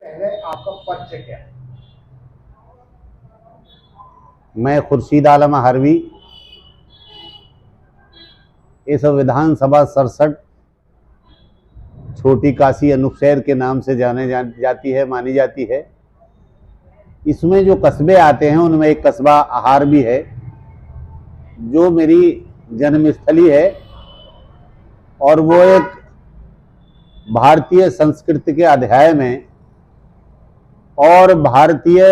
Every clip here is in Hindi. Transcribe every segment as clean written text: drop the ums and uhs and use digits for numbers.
पहले आपका परिचय क्या है? मैं खुर्शीद आलम हरवी इस विधानसभा 67 छोटी काशी अनुशहर के नाम से जाती है, मानी जाती है। इसमें जो कस्बे आते हैं उनमें एक कस्बा आहार भी है जो मेरी जन्मस्थली है, और वो एक भारतीय संस्कृति के अध्याय में और भारतीय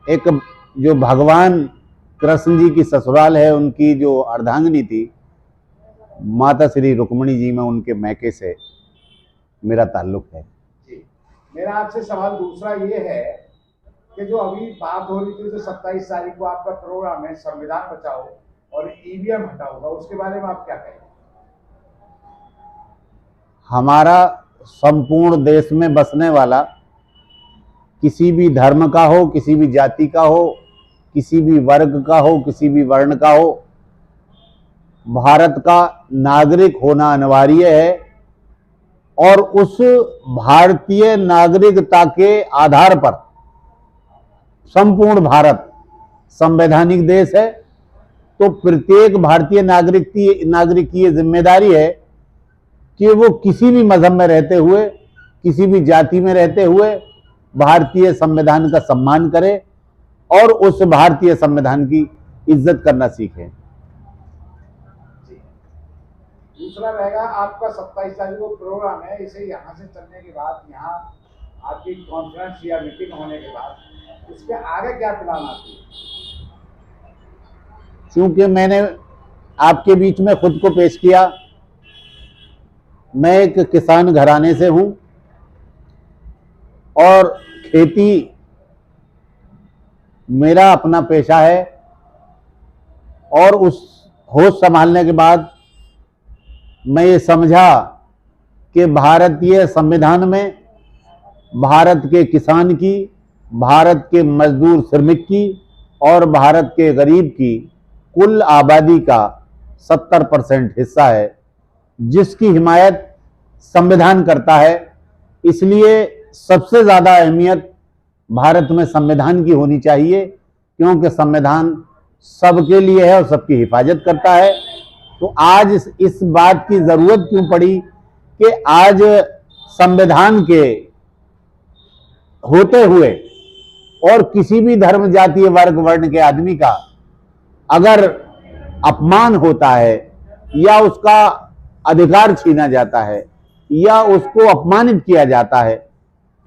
एक जो भगवान कृष्ण जी की ससुराल है, उनकी जो अर्धांगिनी थी माता श्री रुक्मिणी जी में, उनके मैके से मेरा ताल्लुक है। जी, मेरा आपसे सवाल दूसरा ये है कि जो अभी बात हो रही थी, जो 27 तारीख को आपका प्रोग्राम है संविधान बचाओ और ईवीएम हटाओ का, उसके बारे में आप क्या कहेंगे? हमारा संपूर्ण देश में बसने वाला, किसी भी धर्म का हो, किसी भी जाति का हो, किसी भी वर्ग का हो, किसी भी वर्ण का हो, भारत का नागरिक होना अनिवार्य है। और उस भारतीय नागरिकता के आधार पर संपूर्ण भारत संवैधानिक देश है, तो प्रत्येक भारतीय नागरिक की ये जिम्मेदारी है कि वो किसी भी मजहब में रहते हुए, किसी भी जाति में रहते हुए भारतीय संविधान का सम्मान करे और उस भारतीय संविधान की इज्जत करना सीखे। दूसरा रहेगा आपका 27 तारीख को प्रोग्राम है, इसे यहाँ से चलने के बाद, यहाँ आपकी कॉन्फ्रेंस या मीटिंग होने के बाद उसके आगे क्या प्लान आती है? क्योंकि मैंने आपके बीच में खुद को पेश किया, मैं एक किसान घराने से हूं और खेती मेरा अपना पेशा है। और उस होश संभालने के बाद मैं ये समझा कि भारतीय संविधान में भारत के किसान की, भारत के मजदूर श्रमिक की और भारत के गरीब की कुल आबादी का 70% हिस्सा है, जिसकी हिमायत संविधान करता है। इसलिए सबसे ज़्यादा अहमियत भारत में संविधान की होनी चाहिए, क्योंकि संविधान सबके लिए है और सबकी हिफाजत करता है। तो आज इस बात की ज़रूरत क्यों पड़ी कि आज संविधान के होते हुए और किसी भी धर्म, जातीय, वर्ग, वर्ण के आदमी का अगर अपमान होता है या उसका अधिकार छीना जाता है या उसको अपमानित किया जाता है,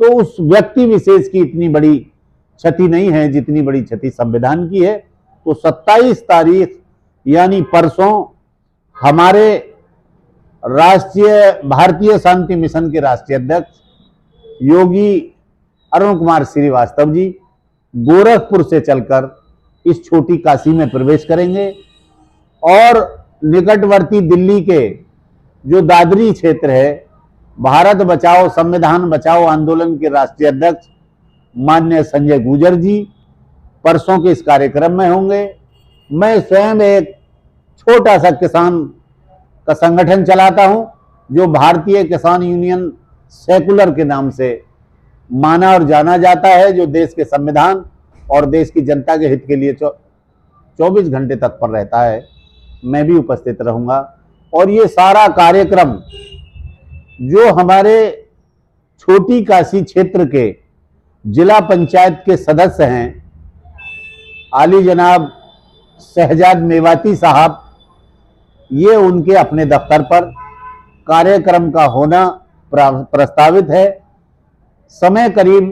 तो उस व्यक्ति विशेष की इतनी बड़ी क्षति नहीं है जितनी बड़ी क्षति संविधान की है। तो 27 तारीख यानी परसों हमारे राष्ट्रीय भारतीय शांति मिशन के राष्ट्रीय अध्यक्ष योगी अरुण कुमार श्रीवास्तव जी गोरखपुर से चलकर इस छोटी काशी में प्रवेश करेंगे और निकटवर्ती दिल्ली के जो दादरी क्षेत्र है, भारत बचाओ संविधान बचाओ आंदोलन के राष्ट्रीय अध्यक्ष माननीय संजय गुर्जर जी परसों के इस कार्यक्रम में होंगे। मैं स्वयं एक छोटा सा किसान का संगठन चलाता हूं जो भारतीय किसान यूनियन सेकुलर के नाम से माना और जाना जाता है, जो देश के संविधान और देश की जनता के हित के लिए 24 घंटे तत्पर रहता है। मैं भी उपस्थित रहूंगा और ये सारा कार्यक्रम जो हमारे छोटी काशी क्षेत्र के जिला पंचायत के सदस्य हैं आली जनाब शहजाद मेवाती साहब, ये उनके अपने दफ्तर पर कार्यक्रम का होना प्रस्तावित है। समय करीब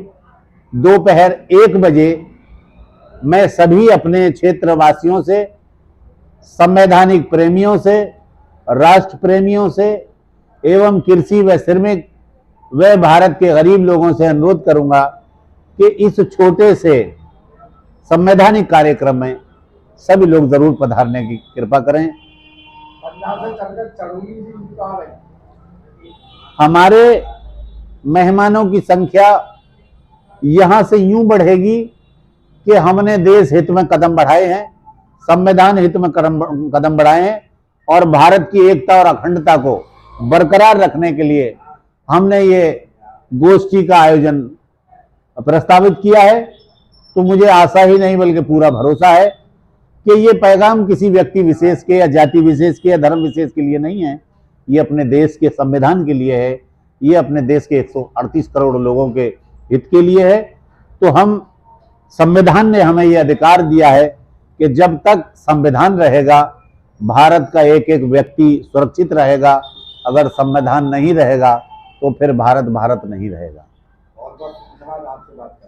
दोपहर 1 बजे मैं सभी अपने क्षेत्रवासियों से, संवैधानिक प्रेमियों से, राष्ट्र प्रेमियों से एवं कृषि व श्रमिक व भारत के गरीब लोगों से अनुरोध करूंगा कि इस छोटे से संवैधानिक कार्यक्रम में सभी लोग जरूर पधारने की कृपा करें। पंजाब से चलकर चढ़ोली जी तो आ रहे हैं। हमारे मेहमानों की संख्या यहाँ से यूं बढ़ेगी कि हमने देश हित में कदम बढ़ाए हैं, संविधान हित में कदम बढ़ाए हैं और भारत की एकता और अखंडता को बरकरार रखने के लिए हमने ये गोष्ठी का आयोजन प्रस्तावित किया है, तो मुझे आशा ही नहीं बल्कि पूरा भरोसा है कि ये पैगाम किसी व्यक्ति विशेष के या जाति विशेष के या धर्म विशेष के लिए नहीं है, ये अपने देश के संविधान के लिए है, ये अपने देश के 138 करोड़ लोगों के हित के लिए है। तो हम संविधान ने हमें ये अधिकार दिया है कि जब तक संविधान रहेगा भारत का एक एक व्यक्ति सुरक्षित रहेगा। अगर संविधान नहीं रहेगा तो फिर भारत भारत नहीं रहेगा। बहुत बहुत धन्यवाद आपसे बात करने के लिए।